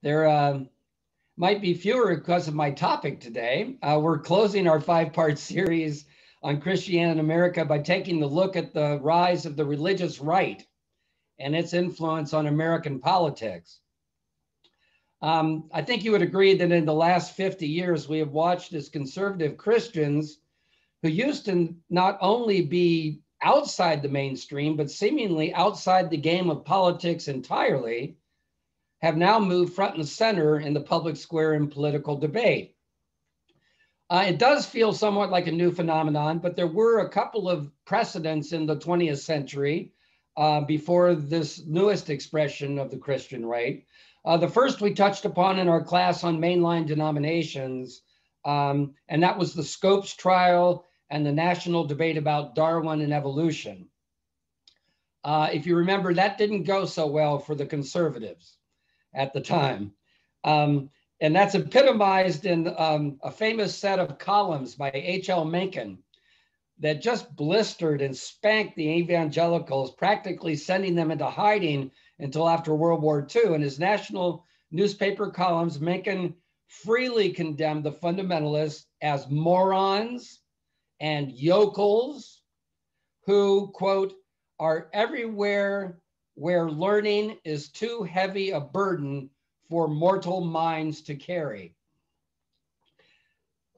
There might be fewer because of my topic today. We're closing our 5-part series on Christianity in America by taking a look at the rise of the religious right and its influence on American politics. I think you would agree that in the last 50 years, we have watched as conservative Christians who used to not only be outside the mainstream, but seemingly outside the game of politics entirely, have now moved front and center in the public square in political debate. It does feel somewhat like a new phenomenon, but there were a couple of precedents in the 20th century before this newest expression of the Christian right. The first we touched upon in our class on mainline denominations, and that was the Scopes trial and the national debate about Darwin and evolution. If you remember, that didn't go so well for the conservatives at the time. And that's epitomized in a famous set of columns by H.L. Mencken that just blistered and spanked the evangelicals, practically sending them into hiding until after World War II. In his national newspaper columns, Mencken freely condemned the fundamentalists as morons and yokels who, quote, are everywhere where learning is too heavy a burden for mortal minds to carry.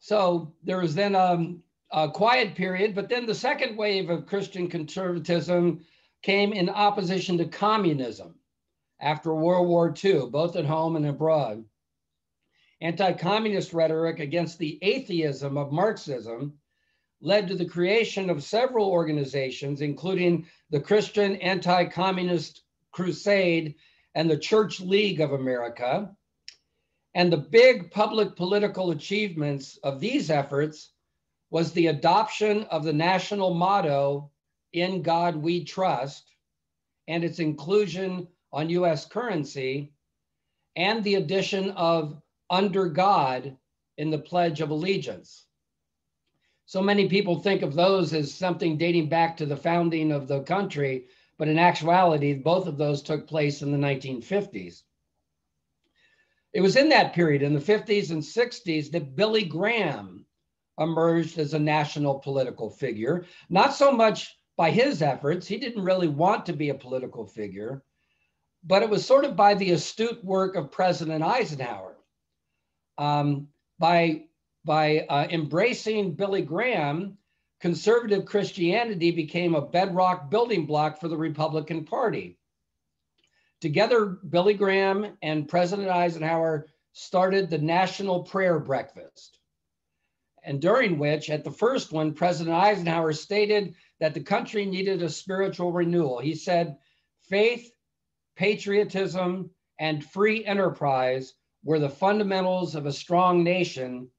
So there was then a quiet period, but then the second wave of Christian conservatism came in opposition to communism after World War II, both at home and abroad. Anti-communist rhetoric against the atheism of Marxism led to the creation of several organizations, including the Christian Anti-Communist Crusade and the Church League of America. And the big public political achievements of these efforts was the adoption of the national motto, "In God We Trust," and its inclusion on US currency, and the addition of "Under God" in the Pledge of Allegiance. So many people think of those as something dating back to the founding of the country, but in actuality, both of those took place in the 1950s. It was in that period, in the 50s and 60s, that Billy Graham emerged as a national political figure, not so much by his efforts. He didn't really want to be a political figure, but it was sort of by the astute work of President Eisenhower. By embracing Billy Graham, conservative Christianity became a bedrock building block for the Republican Party. Together, Billy Graham and President Eisenhower started the National Prayer Breakfast, and during which, at the first one, President Eisenhower stated that the country needed a spiritual renewal. He said, faith, patriotism, and free enterprise were the fundamentals of a strong nation,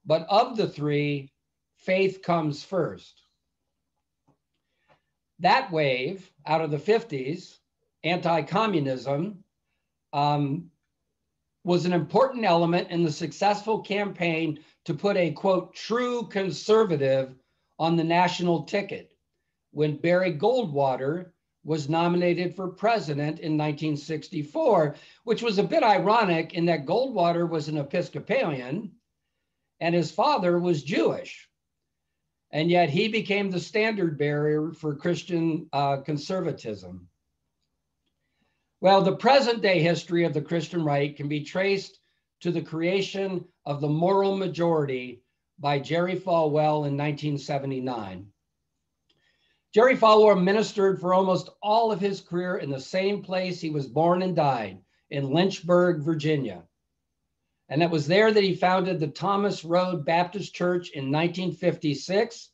but of the three, faith comes first. That wave out of the 50s, anti-communism, was an important element in the successful campaign to put a, quote, true conservative on the national ticket when Barry Goldwater was nominated for president in 1964, which was a bit ironic in that Goldwater was an Episcopalian and his father was Jewish. And yet he became the standard bearer for Christian conservatism. Well, the present day history of the Christian right can be traced to the creation of the moral majority by Jerry Falwell in 1979. Jerry Falwell ministered for almost all of his career in the same place he was born and died, in Lynchburg, Virginia. And it was there that he founded the Thomas Road Baptist Church in 1956.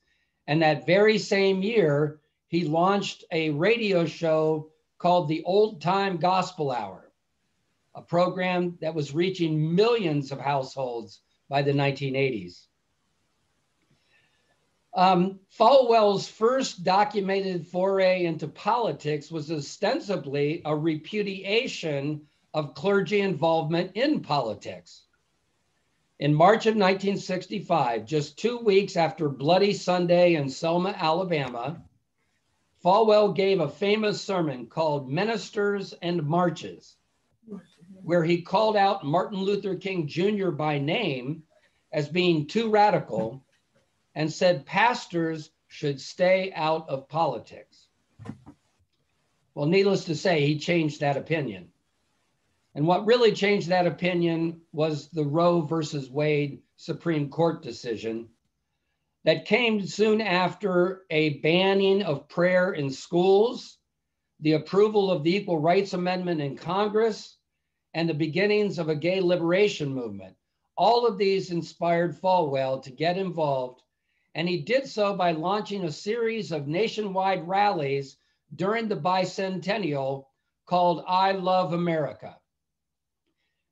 And that very same year, he launched a radio show called the Old Time Gospel Hour, a program that was reaching millions of households by the 1980s. Falwell's first documented foray into politics was ostensibly a repudiation of clergy involvement in politics. In March of 1965, just 2 weeks after Bloody Sunday in Selma, Alabama, Falwell gave a famous sermon called Ministers and Marches, where he called out Martin Luther King Jr. by name as being too radical and said pastors should stay out of politics. Well, needless to say, he changed that opinion. And what really changed that opinion was the Roe versus Wade Supreme Court decision that came soon after a banning of prayer in schools, the approval of the Equal Rights Amendment in Congress, and the beginnings of a gay liberation movement. All of these inspired Falwell to get involved, and he did so by launching a series of nationwide rallies during the bicentennial called I Love America.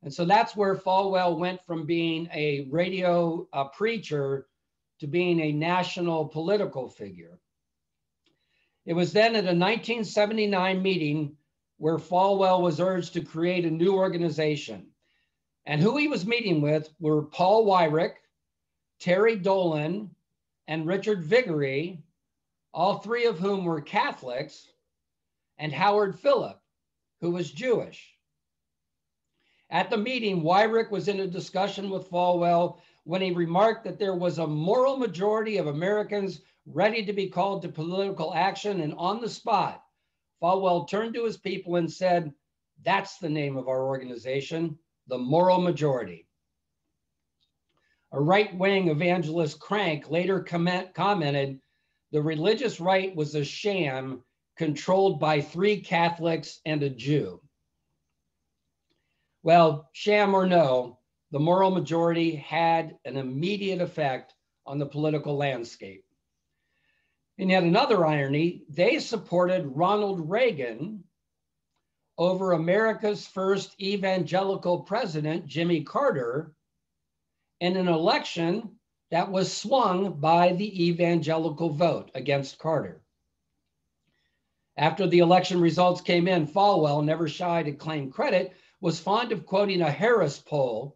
And so that's where Falwell went from being a radio preacher to being a national political figure. It was then at a 1979 meeting where Falwell was urged to create a new organization. And who he was meeting with were Paul Weyrich, Terry Dolan, and Richard Viguerie, all three of whom were Catholics, and Howard Phillip, who was Jewish. At the meeting, Weyrich was in a discussion with Falwell when he remarked that there was a moral majority of Americans ready to be called to political action, and on the spot, Falwell turned to his people and said, "That's the name of our organization, the Moral Majority." A right-wing evangelist crank later commented, the religious right was a sham controlled by 3 Catholics and a Jew. Well, sham or no, the Moral Majority had an immediate effect on the political landscape. And yet another irony, they supported Ronald Reagan over America's first evangelical president, Jimmy Carter, in an election that was swung by the evangelical vote against Carter. After the election results came in, Falwell, never shy to claim credit, was fond of quoting a Harris poll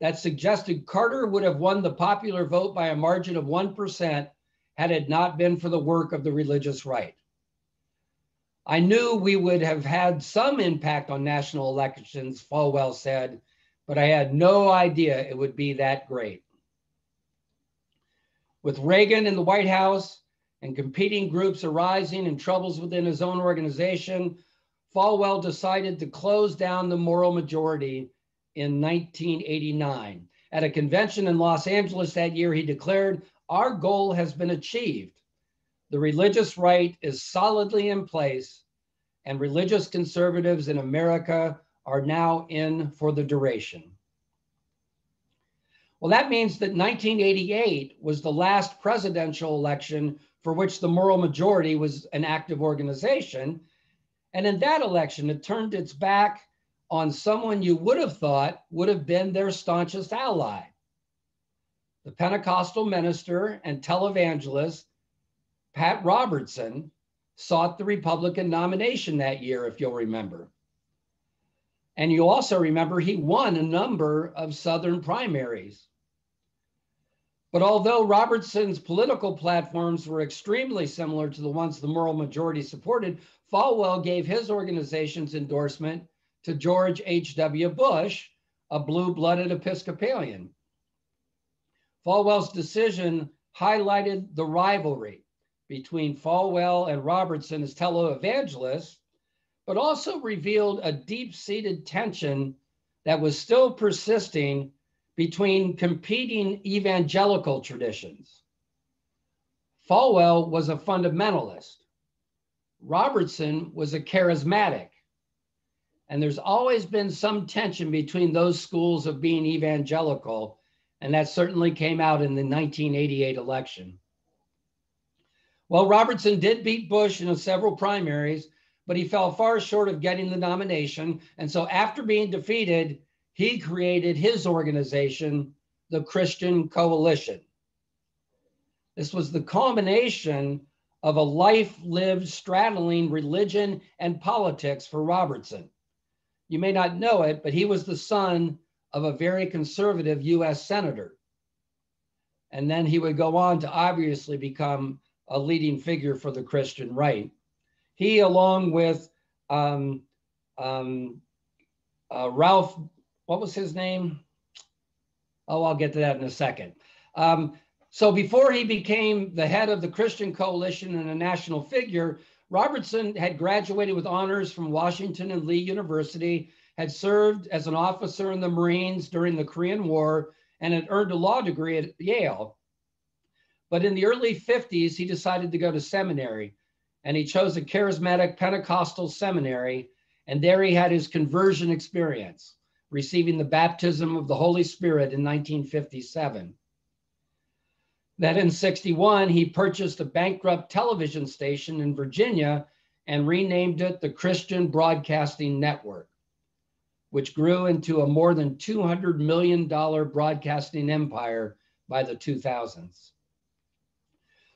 that suggested Carter would have won the popular vote by a margin of 1% had it not been for the work of the religious right. I knew we would have had some impact on national elections, Falwell said, but I had no idea it would be that great. With Reagan in the White House and competing groups arising and troubles within his own organization, Falwell decided to close down the Moral Majority in 1989. At a convention in Los Angeles that year, he declared, "Our goal has been achieved. The religious right is solidly in place, and religious conservatives in America are now in for the duration." Well, that means that 1988 was the last presidential election for which the Moral Majority was an active organization. And in that election, it turned its back on someone you would have thought would have been their staunchest ally. The Pentecostal minister and televangelist, Pat Robertson, sought the Republican nomination that year, if you'll remember. And you also remember he won a number of Southern primaries. But although Robertson's political platforms were extremely similar to the ones the Moral Majority supported, Falwell gave his organization's endorsement to George H.W. Bush, a blue-blooded Episcopalian. Falwell's decision highlighted the rivalry between Falwell and Robertson as televangelists, but also revealed a deep-seated tension that was still persisting between competing evangelical traditions. Falwell was a fundamentalist. Robertson was a charismatic. And there's always been some tension between those schools of being evangelical, and that certainly came out in the 1988 election. Well, Robertson did beat Bush in several primaries, but he fell far short of getting the nomination. And so after being defeated, he created his organization, the Christian Coalition. This was the culmination of a life lived straddling religion and politics for Robertson. You may not know it, but he was the son of a very conservative US senator. And then he would go on to obviously become a leading figure for the Christian right. He, along with Ralph, what was his name? Oh, I'll get to that in a second. So before he became the head of the Christian Coalition and a national figure, Robertson had graduated with honors from Washington and Lee University, had served as an officer in the Marines during the Korean War, and had earned a law degree at Yale. But in the early 50s, he decided to go to seminary, and he chose a charismatic Pentecostal seminary, and there he had his conversion experience, receiving the baptism of the Holy Spirit in 1957. Then in 61, he purchased a bankrupt television station in Virginia and renamed it the Christian Broadcasting Network, which grew into a more than $200 million broadcasting empire by the 2000s.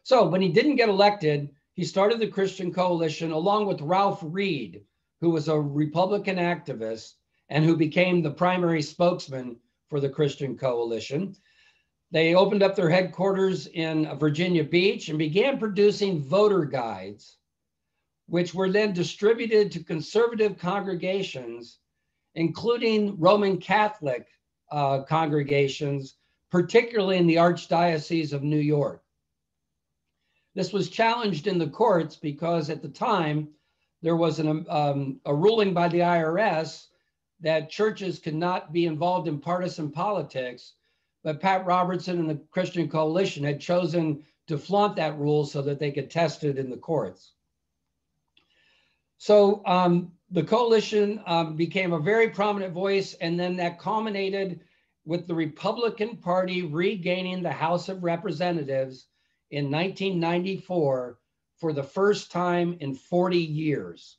So when he didn't get elected, he started the Christian Coalition along with Ralph Reed, who was a Republican activist and who became the primary spokesman for the Christian Coalition. They opened up their headquarters in Virginia Beach and began producing voter guides, which were then distributed to conservative congregations, including Roman Catholic congregations, particularly in the Archdiocese of New York. This was challenged in the courts because at the time, there was a ruling by the IRS that churches could not be involved in partisan politics, but Pat Robertson and the Christian Coalition had chosen to flaunt that rule so that they could test it in the courts. So the coalition became a very prominent voice, and then that culminated with the Republican Party regaining the House of Representatives in 1994 for the first time in 40 years.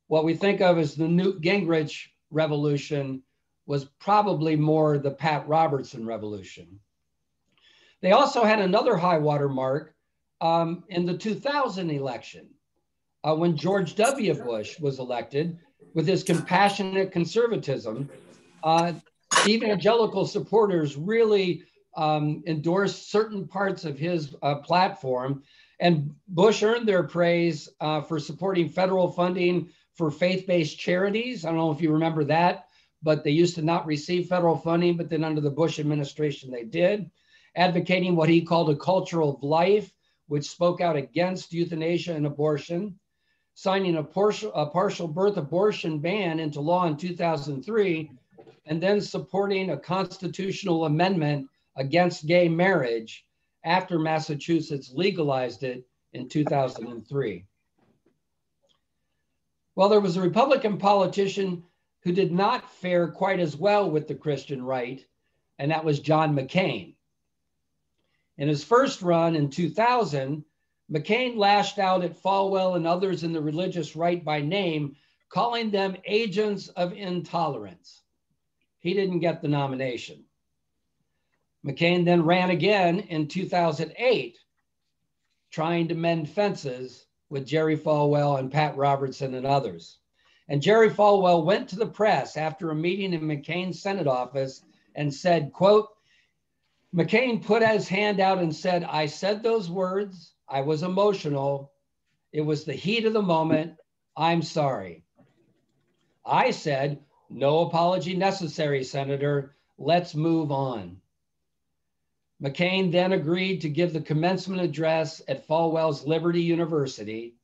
What we think of as the Newt Gingrich revolution was probably more the Pat Robertson revolution. They also had another high water mark in the 2000 election when George W. Bush was elected. With his compassionate conservatism, evangelical supporters really endorsed certain parts of his platform, and Bush earned their praise for supporting federal funding for faith-based charities. I don't know if you remember that, but they used to not receive federal funding, but then under the Bush administration, they did. Advocating what he called a culture of life, which spoke out against euthanasia and abortion, signing a partial birth abortion ban into law in 2003, and then supporting a constitutional amendment against gay marriage after Massachusetts legalized it in 2003. Well, there was a Republican politician who did not fare quite as well with the Christian right, and that was John McCain. In his first run in 2000, McCain lashed out at Falwell and others in the religious right by name, calling them agents of intolerance. He didn't get the nomination. McCain then ran again in 2008, trying to mend fences with Jerry Falwell and Pat Robertson and others. And Jerry Falwell went to the press after a meeting in McCain's Senate office and said, quote, McCain put his hand out and said, I said those words. I was emotional. It was the heat of the moment. I'm sorry. I said, no apology necessary, Senator. Let's move on. McCain then agreed to give the commencement address at Falwell's Liberty University.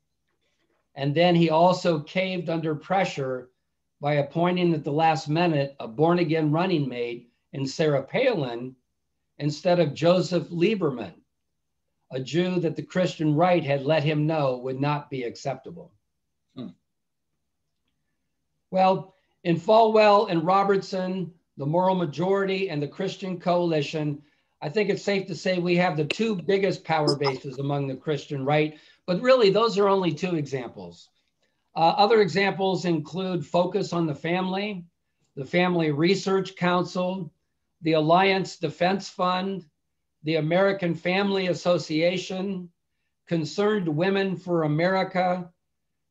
And then he also caved under pressure by appointing at the last minute a born-again running mate in Sarah Palin instead of Joseph Lieberman, a Jew that the Christian right had let him know would not be acceptable. Well, in Falwell and Robertson, the Moral Majority and the Christian Coalition, I think it's safe to say we have the two biggest power bases among the Christian right, but really those are only two examples. Other examples include Focus on the Family Research Council, the Alliance Defense Fund, the American Family Association, Concerned Women for America,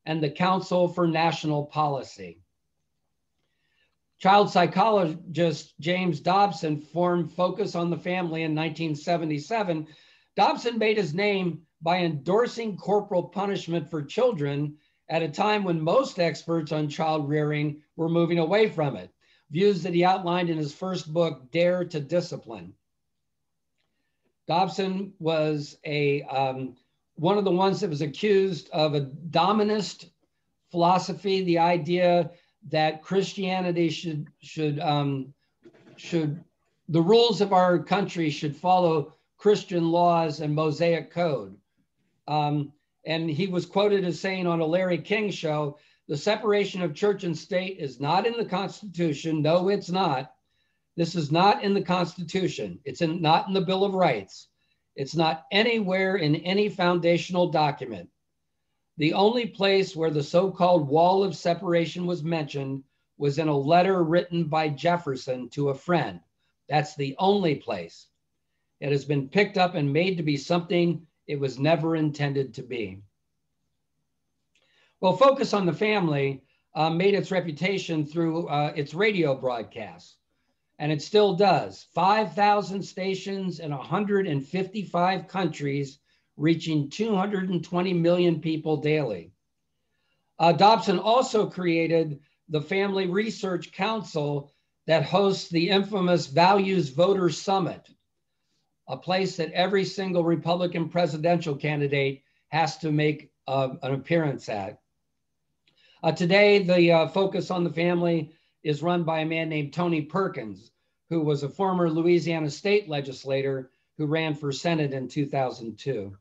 and the Council for National Policy. Child psychologist James Dobson formed Focus on the Family in 1977. Dobson made his name by endorsing corporal punishment for children at a time when most experts on child rearing were moving away from it, views that he outlined in his first book, Dare to Discipline. Dobson was one of the ones that was accused of a dominist philosophy, the idea that Christianity the rules of our country should follow Christian laws and Mosaic code. And he was quoted as saying on a Larry King show, the separation of church and state is not in the Constitution. No, it's not. This is not in the Constitution. It's not in the Bill of Rights. It's not anywhere in any foundational document. The only place where the so-called wall of separation was mentioned was in a letter written by Jefferson to a friend. That's the only place. It has been picked up and made to be something it was never intended to be. Well, Focus on the Family made its reputation through its radio broadcasts, and it still does. 5,000 stations in 155 countries, reaching 220 million people daily. Dobson also created the Family Research Council that hosts the infamous Values Voters Summit, a place that every single Republican presidential candidate has to make an appearance at. Today, the Focus on the Family is run by a man named Tony Perkins, who was a former Louisiana state legislator who ran for Senate in 2002.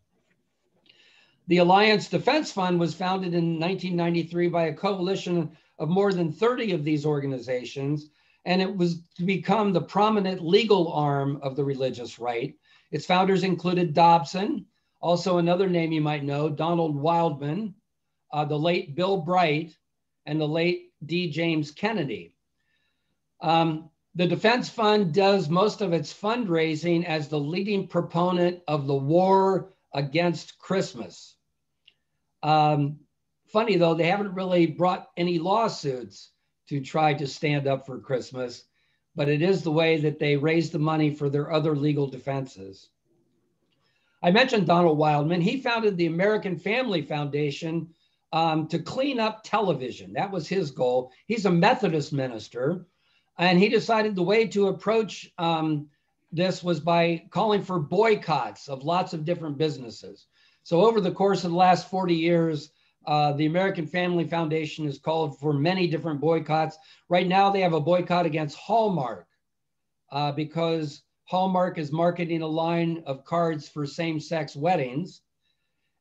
The Alliance Defense Fund was founded in 1993 by a coalition of more than 30 of these organizations, and it was to become the prominent legal arm of the religious right. Its founders included Dobson, also another name you might know, Donald Wildman, the late Bill Bright, and the late D. James Kennedy. The Defense Fund does most of its fundraising as the leading proponent of the war against Christmas. Funny though, they haven't really brought any lawsuits to try to stand up for Christmas, but it is the way that they raise the money for their other legal defenses. I mentioned Donald Wildman. He founded the American Family Foundation to clean up television. That was his goal. He's a Methodist minister, and he decided the way to approach this was by calling for boycotts of lots of different businesses. So over the course of the last 40 years, the American Family Foundation has called for many different boycotts. Right now, they have a boycott against Hallmark because Hallmark is marketing a line of cards for same-sex weddings.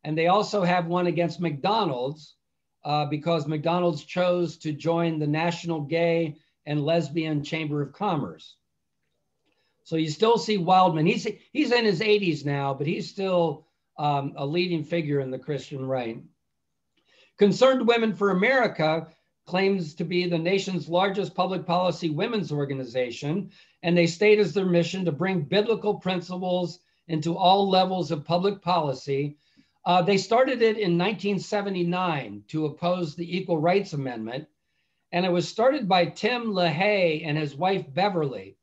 And they also have one against McDonald's because McDonald's chose to join the National Gay and Lesbian Chamber of Commerce. So you still see Wildman. He's in his 80s now, but he's still a leading figure in the Christian right. Concerned Women for America claims to be the nation's largest public policy women's organization, and they state as their mission to bring biblical principles into all levels of public policy. They started it in 1979 to oppose the Equal Rights Amendment, and it was started by Tim LaHaye and his wife, Beverly.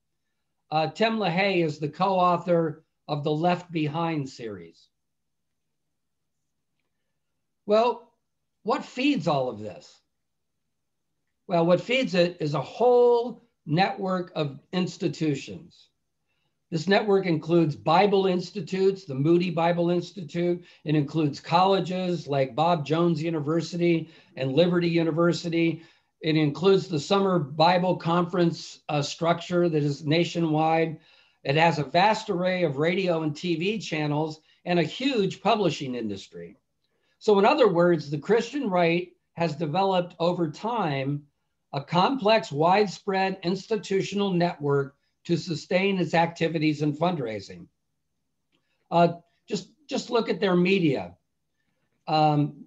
Tim LaHaye is the co-author of the Left Behind series. Well, what feeds all of this? Well, what feeds it is a whole network of institutions. This network includes Bible institutes, the Moody Bible Institute. It includes colleges like Bob Jones University and Liberty University. It includes the Summer Bible Conference structure that is nationwide. It has a vast array of radio and TV channels and a huge publishing industry. So in other words, the Christian right has developed over time a complex, widespread institutional network to sustain its activities and fundraising. Just look at their media.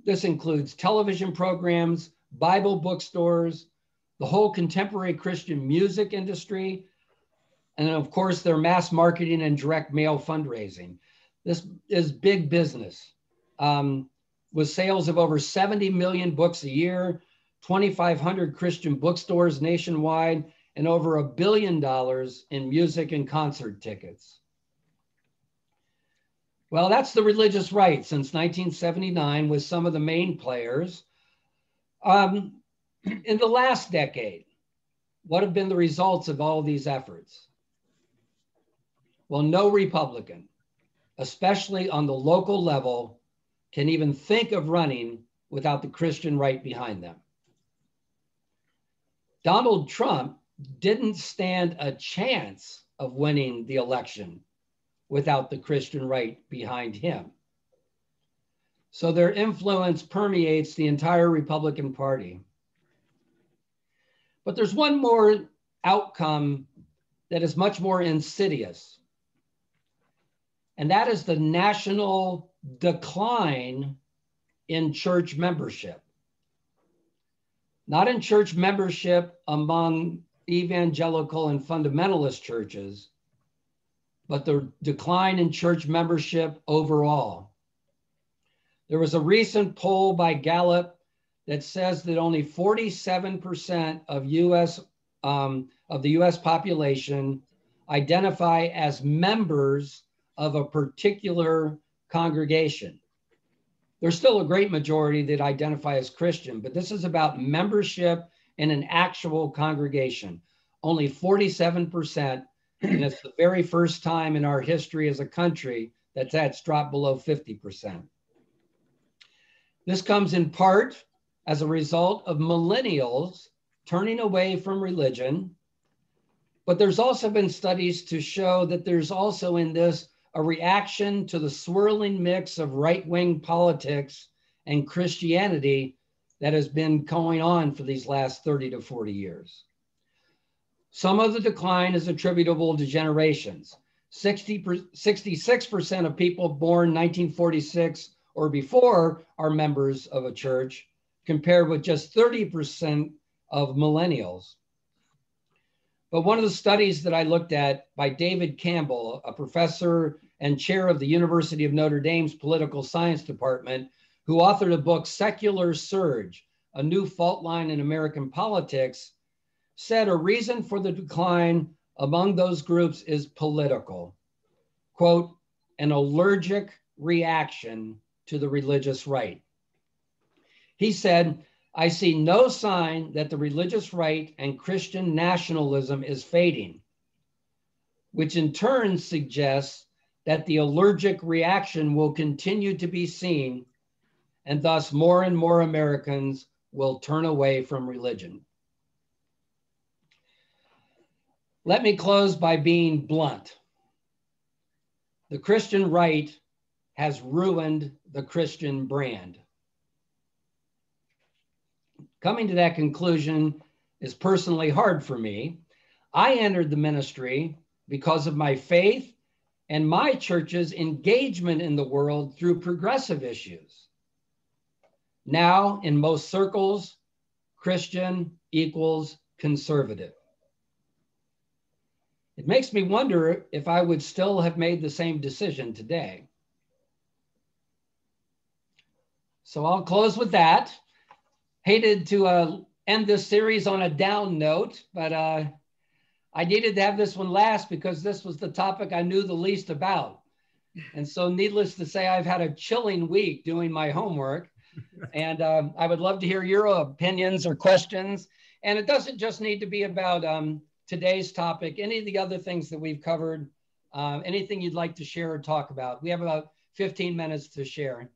This includes television programs, Bible bookstores, the whole contemporary Christian music industry, and of course, their mass marketing and direct mail fundraising. This is big business. With sales of over 70 million books a year, 2,500 Christian bookstores nationwide, and over $1 billion in music and concert tickets. Well, that's the religious right since 1979 with some of the main players. In the last decade, what have been the results of all these efforts? Well, no Republican, especially on the local level, can even think of running without the Christian right behind them. Donald Trump didn't stand a chance of winning the election without the Christian right behind him. So their influence permeates the entire Republican Party. But there's one more outcome that is much more insidious, and that is the national decline in church membership. Not in church membership among evangelical and fundamentalist churches, but the decline in church membership overall. There was a recent poll by Gallup that says that only 47% of the US population identify as members of a particular congregation. There's still a great majority that identify as Christian, but this is about membership in an actual congregation. Only 47%, and it's the very first time in our history as a country that that's dropped below 50%. This comes in part as a result of millennials turning away from religion, but there's also been studies to show that there's also in this a reaction to the swirling mix of right-wing politics and Christianity that has been going on for these last 30 to 40 years. Some of the decline is attributable to generations. 66% of people born 1946 or before are members of a church, compared with just 30% of millennials. But one of the studies that I looked at by David Campbell, a professor and chair of the University of Notre Dame's Political Science Department, who authored a book, Secular Surge, A New Fault Line in American Politics, said a reason for the decline among those groups is political. Quote, an allergic reaction to the religious right. He said, I see no sign that the religious right and Christian nationalism is fading, which in turn suggests that the allergic reaction will continue to be seen, and thus more and more Americans will turn away from religion. Let me close by being blunt. The Christian right has ruined the Christian brand. Coming to that conclusion is personally hard for me. I entered the ministry because of my faith and my church's engagement in the world through progressive issues. Now, in most circles, Christian equals conservative. It makes me wonder if I would still have made the same decision today. So I'll close with that. Hated to end this series on a down note, but I needed to have this one last because this was the topic I knew the least about. And so needless to say, I've had a chilling week doing my homework, and I would love to hear your opinions or questions. And it doesn't just need to be about today's topic, any of the other things that we've covered, anything you'd like to share or talk about. We have about 15 minutes to share.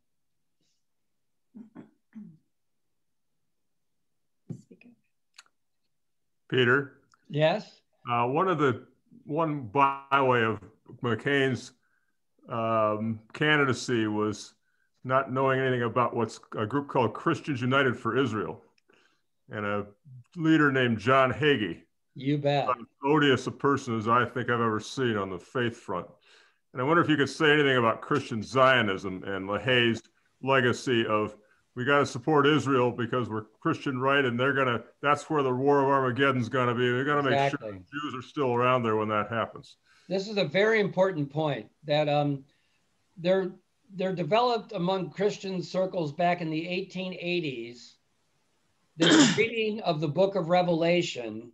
Peter? Yes? One byway of McCain's candidacy was not knowing anything about what's a group called Christians United for Israel, and a leader named John Hagee. You bet. As odious a person as I think I've ever seen on the faith front. And I wonder if you could say anything about Christian Zionism and LaHaye's legacy of we got to support Israel because we're Christian right, and that's where the war of Armageddon's going to be. We got to make sure the Jews are still around there when that happens. This is a very important point that they're developed among Christian circles back in the 1880s, this reading of the book of Revelation,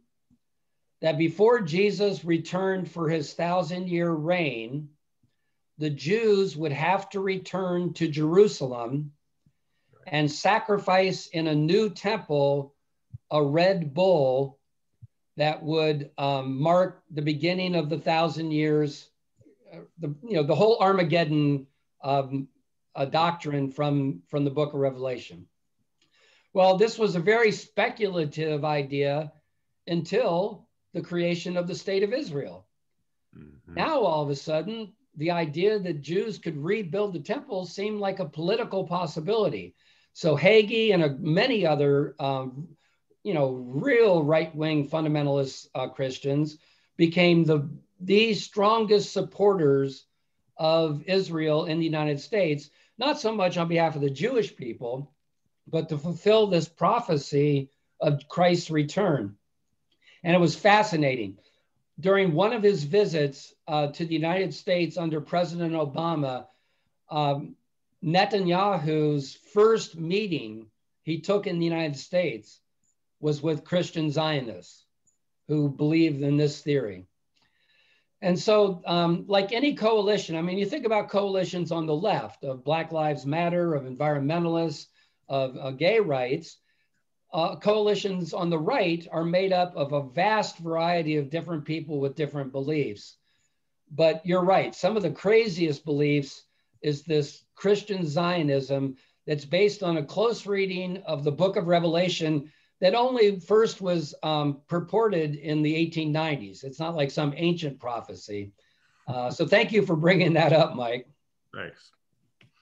that before Jesus returned for his 1,000-year reign, the Jews would have to return to Jerusalem and sacrifice in a new temple a red bull that would mark the beginning of the 1,000 years, the whole Armageddon doctrine from the book of Revelation. Well, this was a very speculative idea until the creation of the state of Israel. Mm-hmm. Now, all of a sudden, the idea that Jews could rebuild the temple seemed like a political possibility. So Hagee and many other, real right-wing fundamentalist Christians became the strongest supporters of Israel in the United States, not so much on behalf of the Jewish people, but to fulfill this prophecy of Christ's return. And it was fascinating. During one of his visits to the United States under President Obama, Netanyahu's first meeting he took in the United States was with Christian Zionists who believed in this theory. And so like any coalition, I mean, you think about coalitions on the left of Black Lives Matter, of environmentalists, of gay rights, coalitions on the right are made up of a vast variety of different people with different beliefs. But you're right, some of the craziest beliefs is this Christian Zionism that's based on a close reading of the book of Revelation that only first was purported in the 1890s. It's not like some ancient prophecy. So thank you for bringing that up, Mike. Thanks.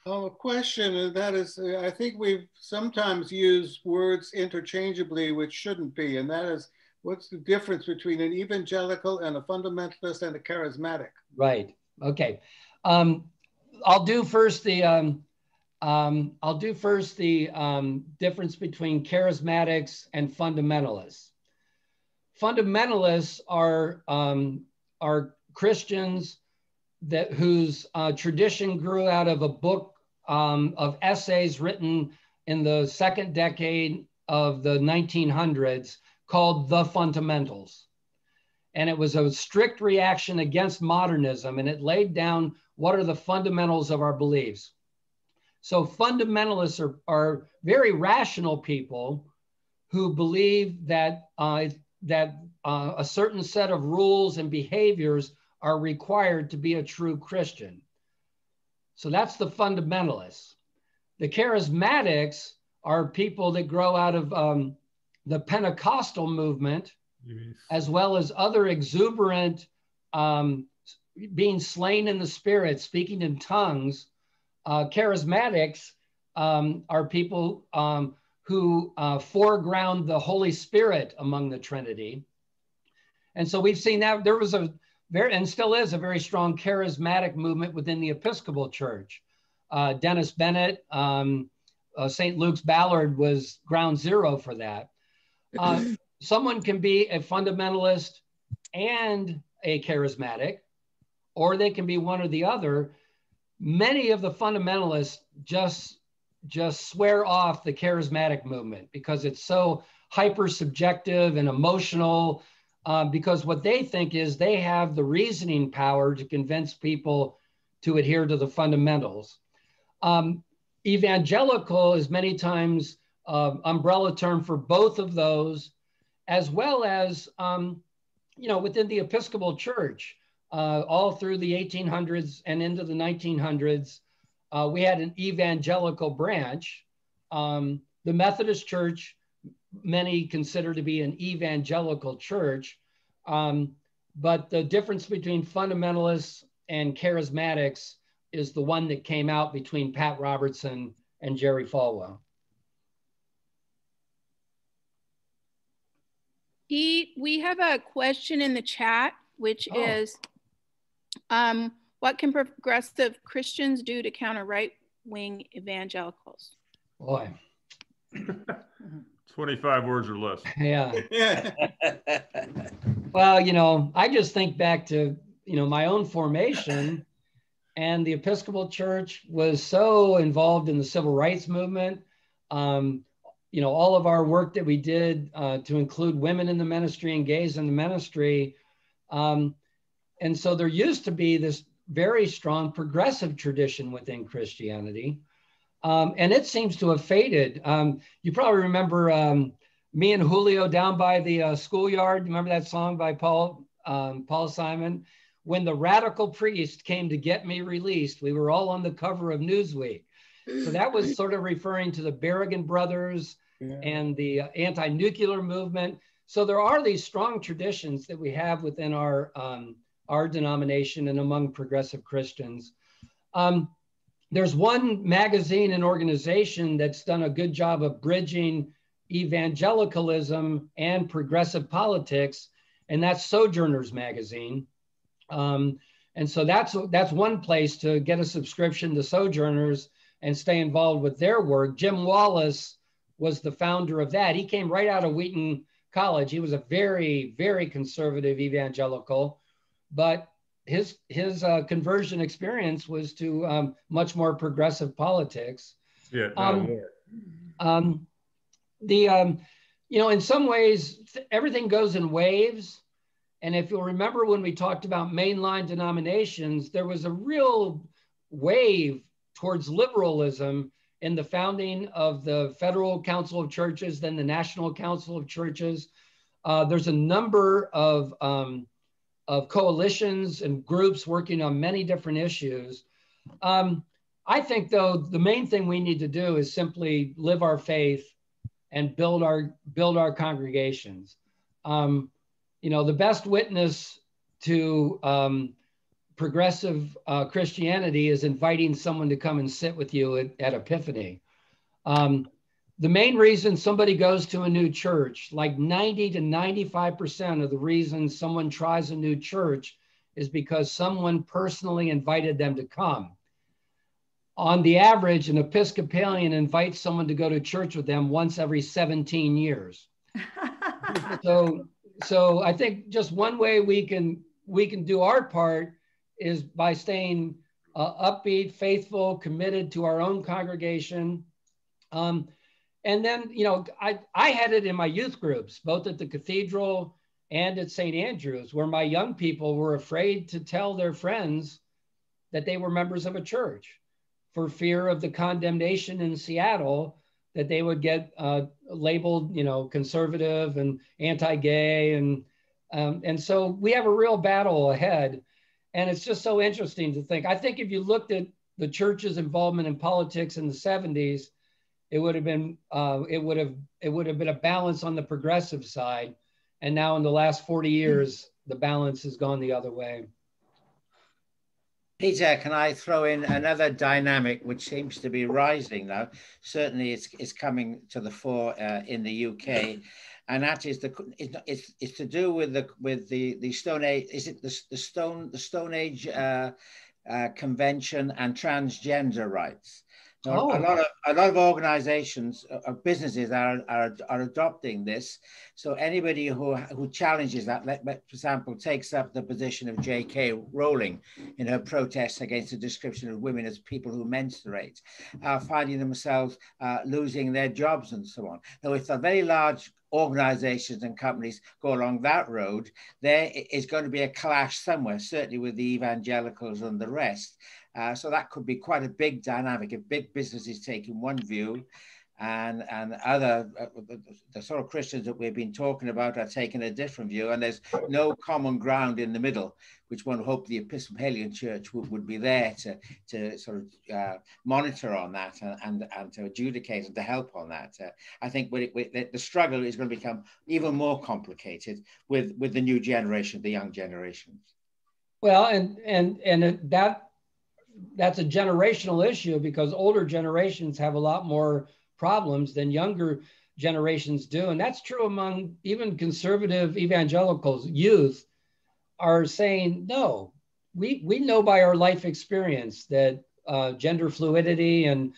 A question, and that is, I think we've sometimes used words interchangeably, which shouldn't be, and that is, what's the difference between an evangelical and a fundamentalist and a charismatic? Right. Okay. I'll do first the difference between charismatics and fundamentalists. Fundamentalists are Christians whose tradition grew out of a book of essays written in the second decade of the 1900s called The Fundamentals. And it was a strict reaction against modernism, and it laid down what are the fundamentals of our beliefs. So fundamentalists are very rational people who believe that, a certain set of rules and behaviors are required to be a true Christian. So that's the fundamentalists. The charismatics are people that grow out of the Pentecostal movement, as well as other exuberant, being slain in the spirit, speaking in tongues. Charismatics are people who foreground the Holy Spirit among the Trinity. And so we've seen that there was and still is a very strong charismatic movement within the Episcopal Church. Dennis Bennett, St. Luke's Ballard was ground zero for that. Someone can be a fundamentalist and a charismatic, or they can be one or the other. Many of the fundamentalists just swear off the charismatic movement because it's so hyper subjective and emotional, because what they think is they have the reasoning power to convince people to adhere to the fundamentals. Evangelical is many times umbrella term for both of those, as well as within the Episcopal Church. All through the 1800s and into the 1900s, we had an evangelical branch. The Methodist Church, many consider to be an evangelical church, but the difference between fundamentalists and charismatics is the one that came out between Pat Robertson and Jerry Falwell. We have a question in the chat, which is, what can progressive Christians do to counter right-wing evangelicals? Boy. 25 words or less. Yeah. Well, I just think back to, my own formation, and the Episcopal Church was so involved in the civil rights movement. All of our work that we did to include women in the ministry and gays in the ministry. And so there used to be this very strong progressive tradition within Christianity. And it seems to have faded. You probably remember Me and Julio Down by the Schoolyard. Remember that song by Paul Simon? When the radical priest came to get me released, we were all on the cover of Newsweek. So that was sort of referring to the Berrigan brothers and the anti-nuclear movement. So there are these strong traditions that we have within our denomination and among progressive Christians. There's one magazine and organization that's done a good job of bridging evangelicalism and progressive politics, and that's Sojourners magazine. And so that's one place to get a subscription to Sojourners and stay involved with their work. Jim Wallace was the founder of that. He came right out of Wheaton College. He was a very, very conservative evangelical, but his conversion experience was to much more progressive politics. Yeah. In some ways, everything goes in waves. And if you'll remember when we talked about mainline denominations, there was a real wave towards liberalism in the founding of the Federal Council of Churches, then the National Council of Churches. There's a number of coalitions and groups working on many different issues. I think, though, the main thing we need to do is simply live our faith and build our congregations. The best witness to progressive Christianity is inviting someone to come and sit with you at Epiphany. The main reason somebody goes to a new church, like 90 to 95% of the reasons someone tries a new church is because someone personally invited them to come. On the average, an Episcopalian invites someone to go to church with them once every 17 years. So I think just one way we can do our part is by staying upbeat, faithful, committed to our own congregation. And then, I had it in my youth groups, both at the cathedral and at St. Andrew's, where my young people were afraid to tell their friends that they were members of a church for fear of the condemnation in Seattle that they would get labeled, conservative and anti-gay. And so we have a real battle ahead. And it's just so interesting to think. I think if you looked at the church's involvement in politics in the 70s, it would have been a balance on the progressive side. And now in the last 40 years, the balance has gone the other way. Peter, can I throw in another dynamic which seems to be rising now? Certainly, it's coming to the fore in the UK, and that is it's to do with the Stone Age. Is it the Stone Age Convention and transgender rights? Now, a lot of organizations or businesses are adopting this. So anybody who challenges that, for example, takes up the position of J.K. Rowling in her protests against the description of women as people who menstruate, are finding themselves losing their jobs and so on. Now, if the very large organizations and companies go along that road, there is going to be a clash somewhere, certainly with the evangelicals and the rest. So that could be quite a big dynamic if big businesses taking one view and other, the sort of Christians that we've been talking about are taking a different view, and there's no common ground in the middle, which one hope the Episcopalian Church would be there to sort of monitor on that and to adjudicate and to help on that. I think the struggle is going to become even more complicated with the new generation, the young generations. Well, and that's a generational issue, because older generations have a lot more problems than younger generations do. And that's true among even conservative evangelicals. Youth are saying, no, we know by our life experience that gender fluidity and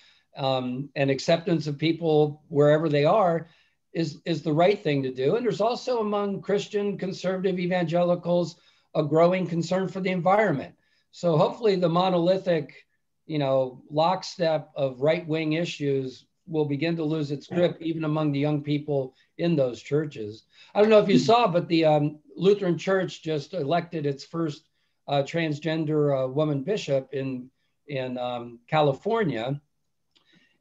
acceptance of people wherever they are is the right thing to do. And there's also among Christian conservative evangelicals a growing concern for the environment. So hopefully the monolithic, lockstep of right-wing issues will begin to lose its grip even among the young people in those churches. I don't know if you saw, but the Lutheran Church just elected its first transgender woman bishop in California.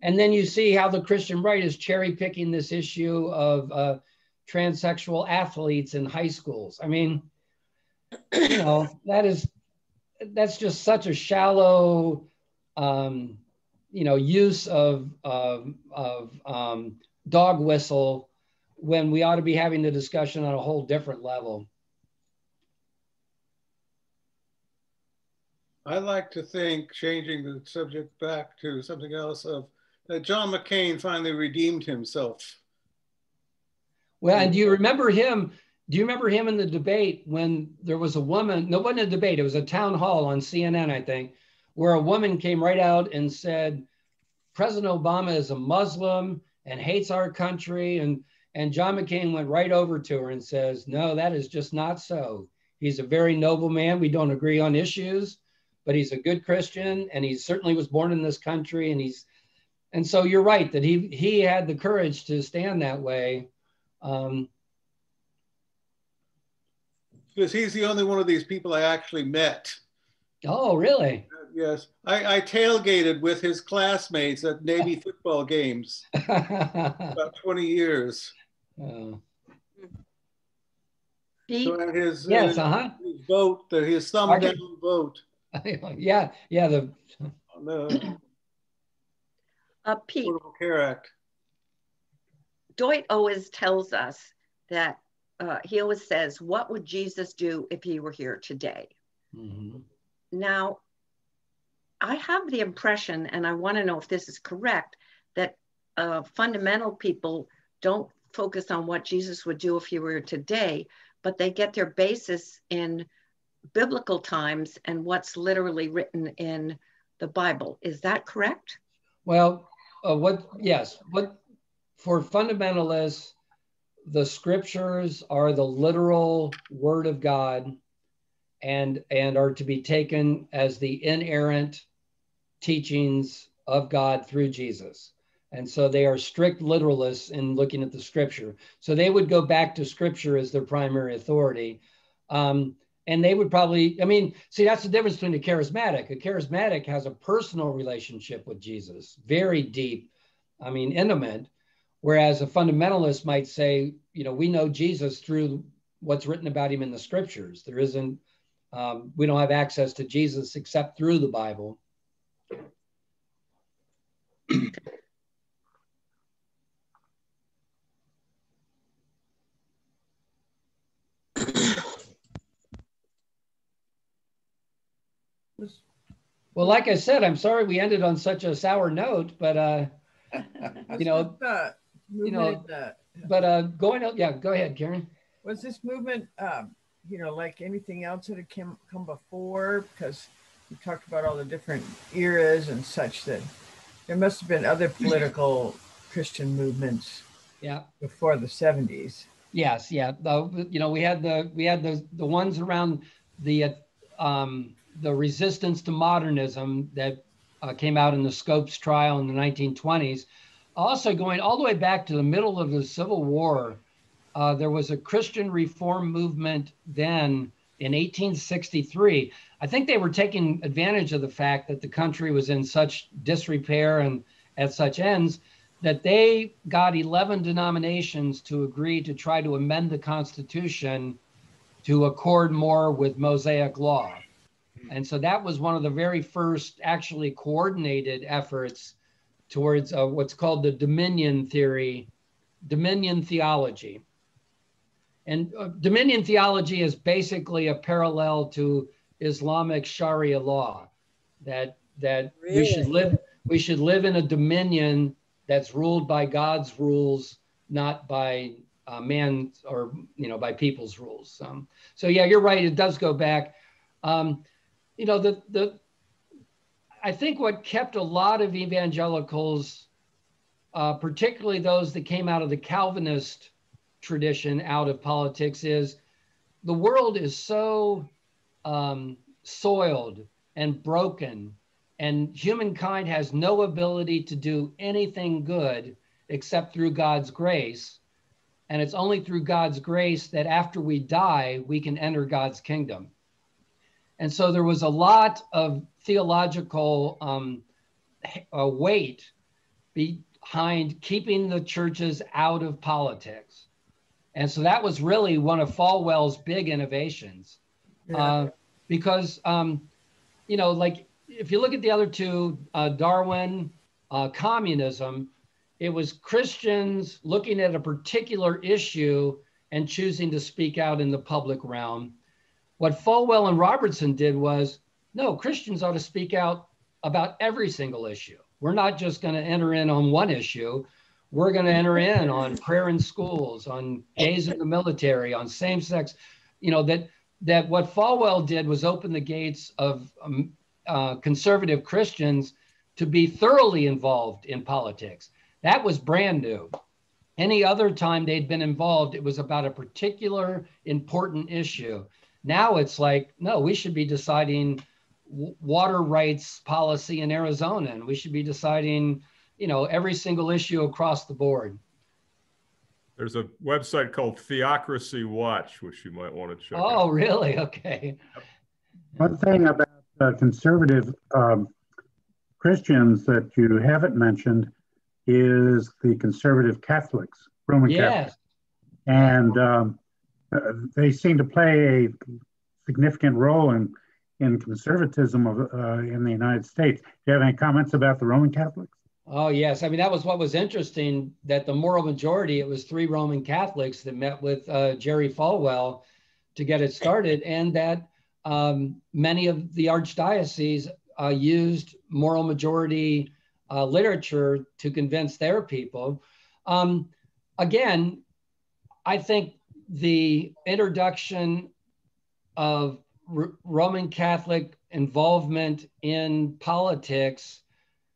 And then you see how the Christian right is cherry picking this issue of transsexual athletes in high schools. I mean, you know, that's just such a shallow, you know, use of dog whistle when we ought to be having the discussion on a whole different level. I like to think, changing the subject back to something else, of that John McCain finally redeemed himself. Well, and do you remember him? Do you remember him in the debate when there was a woman? No, it wasn't a debate. It was a town hall on CNN, I think, where a woman came right out and said, President Obama is a Muslim and hates our country. And John McCain went right over to her and says, no, that is just not so. He's a very noble man. We don't agree on issues, but he's a good Christian, and he certainly was born in this country. And so you're right that he had the courage to stand that way. Because he's the only one of these people I actually met. Oh, really? Yes. I tailgated with his classmates at Navy football games about 20 years. Oh. So at his, yes, his vote, his thumb down vote. Yeah. Pete, Affordable Care Act. Dwight always tells us that he always says, what would Jesus do if he were here today? Mm-hmm. Now, I have the impression, and I want to know if this is correct, that fundamental people don't focus on what Jesus would do if he were here today, but they get their basis in biblical times and what's literally written in the Bible. Is that correct? Well, for fundamentalists, the scriptures are the literal word of God and are to be taken as the inerrant teachings of God through Jesus. And so they are strict literalists in looking at the scripture. So they would go back to scripture as their primary authority. And they would probably, see, that's the difference between a charismatic. A charismatic has a personal relationship with Jesus, very deep, intimate. Whereas a fundamentalist might say, we know Jesus through what's written about him in the scriptures. There isn't, we don't have access to Jesus except through the Bible. Well, like I said, I'm sorry we ended on such a sour note, but going out, yeah, go ahead, Karen. Was this movement, like anything else that had come before? Because you talked about all the different eras and such, that there must have been other political Christian movements, before the 70s. Yes, yeah. We had the ones around the resistance to modernism that came out in the Scopes trial in the 1920s. Also going all the way back to the middle of the Civil War, there was a Christian reform movement then in 1863. I think they were taking advantage of the fact that the country was in such disrepair and at such ends that they got 11 denominations to agree to try to amend the Constitution to accord more with Mosaic law. And so that was one of the very first actually coordinated efforts towards what's called the dominion theory, dominion theology. And dominion theology is basically a parallel to Islamic Sharia law, that really? we should live in a dominion that's ruled by God's rules, not by man or by people's rules. So yeah, you're right. It does go back. I think what kept a lot of evangelicals, particularly those that came out of the Calvinist tradition, out of politics, is the world is so soiled and broken, and humankind has no ability to do anything good except through God's grace. And it's only through God's grace that after we die, we can enter God's kingdom. And so there was a lot of theological weight behind keeping the churches out of politics. And so that was really one of Falwell's big innovations. Because, you know, like if you look at the other two, Darwin, communism, it was Christians looking at a particular issue and choosing to speak out in the public realm. What Falwell and Robertson did was, no, Christians ought to speak out about every single issue. We're not just going to enter in on one issue. We're going to enter in on prayer in schools, on gays in the military, on same-sex. You know, that what Falwell did was open the gates of conservative Christians to be thoroughly involved in politics. That was brand new. Any other time they'd been involved, it was about a particular important issue. Now it's like, no, we should be deciding water rights policy in Arizona, and we should be deciding, you know, every single issue across the board. There's a website called Theocracy Watch, which you might want to check out. Oh, really? Okay. One thing about conservative Christians that you haven't mentioned is the conservative Catholics, Roman Catholics. And they seem to play a significant role in conservatism in the United States. Do you have any comments about the Roman Catholics? Oh, yes. I mean, that was what was interesting, that the moral majority, it was 3 Roman Catholics that met with Jerry Falwell to get it started, and that many of the archdioceses used moral majority literature to convince their people. Again, I think the introduction of Roman Catholic involvement in politics,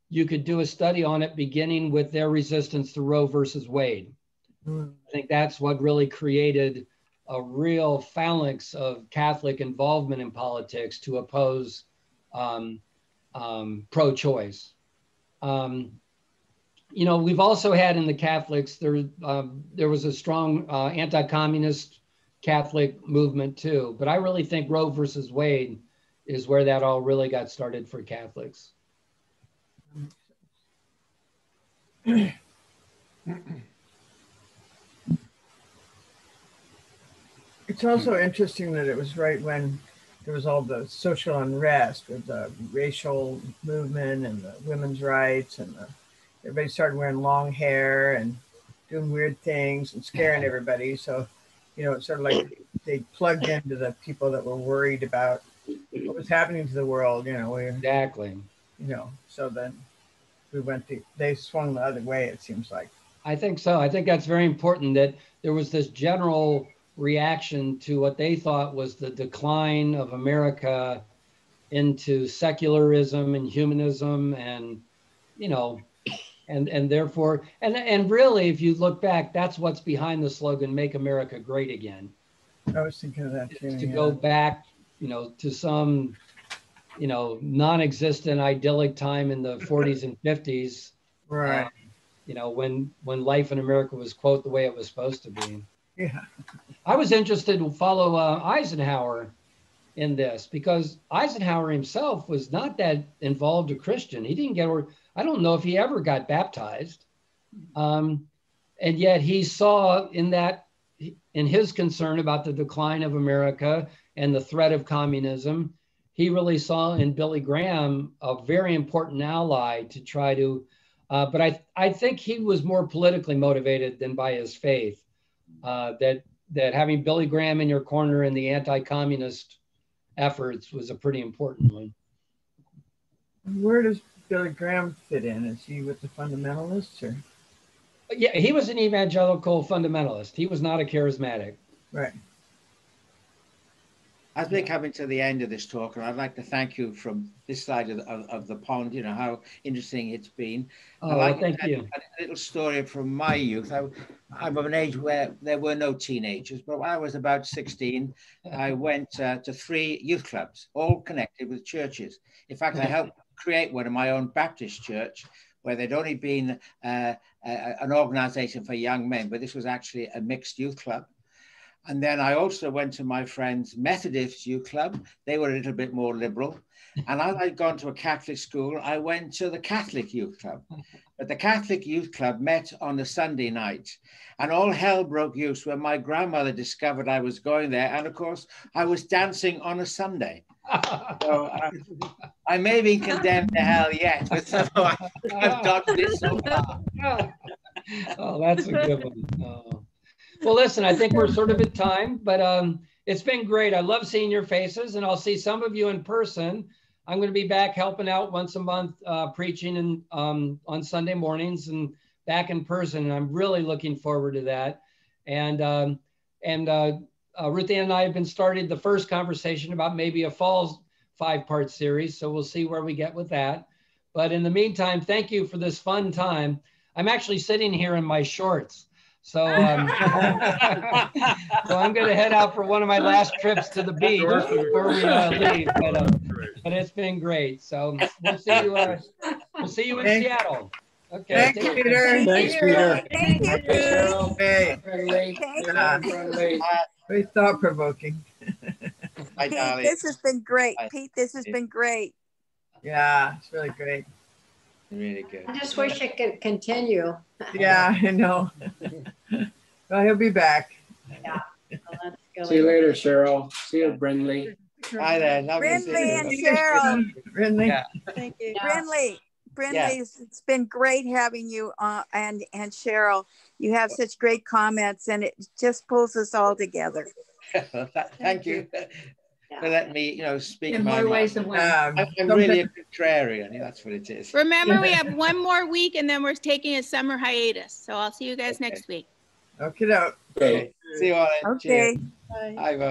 you could do a study on it beginning with their resistance to Roe versus Wade. I think that's what really created a real phalanx of Catholic involvement in politics to oppose pro-choice. You know, we've also had in the Catholics, there was a strong anti-communist Catholic movement too, but I really think Roe versus Wade is where that all really got started for Catholics. It's also interesting that it was right when there was all the social unrest with the racial movement and the women's rights, and everybody started wearing long hair and doing weird things and scaring everybody. So, you know, it's sort of like they plugged into the people that were worried about what was happening to the world, you know. Exactly. You know, so then they swung the other way, it seems like. I think so. I think that's very important, that there was this general reaction to what they thought was the decline of America into secularism and humanism, and, you know, and therefore, and really, if you look back, that's what's behind the slogan, "Make America Great Again." I was thinking of that too. To go back, you know, to some, you know, non-existent idyllic time in the 40s and 50s. Right. You know, when life in America was, quote, the way it was supposed to be. Yeah. I was interested to follow Eisenhower in this, because Eisenhower himself was not that involved a Christian. He didn't get, I don't know if he ever got baptized. And yet he saw in his concern about the decline of America and the threat of communism, he really saw in Billy Graham a very important ally to try to, but I think he was more politically motivated than by his faith. That having Billy Graham in your corner in the anti-communist efforts was a pretty important one. Where does Billy Graham fit in? Is he with the fundamentalists, or? Yeah, he was an evangelical fundamentalist. He was not a charismatic. Right. As we're coming to the end of this talk, and I'd like to thank you from this side of the pond, you know, how interesting it's been. Oh, thank you. A little story from my youth. I'm of an age where there were no teenagers, but when I was about 16, I went to 3 youth clubs, all connected with churches. In fact, I helped create one in my own Baptist church, where there'd only been an organization for young men, but this was actually a mixed youth club. And then I also went to my friend's Methodist youth club. They were a little bit more liberal. And as I'd gone to a Catholic school, I went to the Catholic youth club. But the Catholic youth club met on a Sunday night. And all hell broke loose when my grandmother discovered I was going there. And of course, I was dancing on a Sunday. So I may be condemned to hell yet, but somehow I've done this so far. Oh, that's a good one. Oh. Well, listen, I think we're sort of at time, but it's been great. I love seeing your faces, and I'll see some of you in person. I'm going to be back helping out once a month, preaching and on Sunday mornings and back in person. And I'm really looking forward to that. And Ruth Ann and I have been starting the first conversation about maybe a fall 5-part series. So we'll see where we get with that. But in the meantime, thank you for this fun time. I'm actually sitting here in my shorts. So, so I'm going to head out for one of my last trips to the beach before we leave. But it's been great. So we'll see you in Seattle. Okay. Thanks, Peter. Thanks, Peter. Thank you, Hey. Very thought-provoking. Hi, Pete, darling. this has been great. Bye. Pete, this has been great. Yeah, it's really great. Really good. I just wish it could continue. Yeah, I know. Well, he'll be back. Yeah. Well, let's go. See you later, Cheryl. See you, Brindley. Hi there. Lovely to see Brindley and you. Cheryl. Brindley. Yeah. Thank you. Yeah. Brindley, it's been great having you and Cheryl. You have such great comments, and it just pulls us all together. Thank you for letting me, speak In my more mind. ways than one. I'm really a contrarian. That's what it is. Remember, we have one more week and then we're taking a summer hiatus. So I'll see you guys next week. Okay. Okay. See you all then. Okay. Cheers. Bye, folks.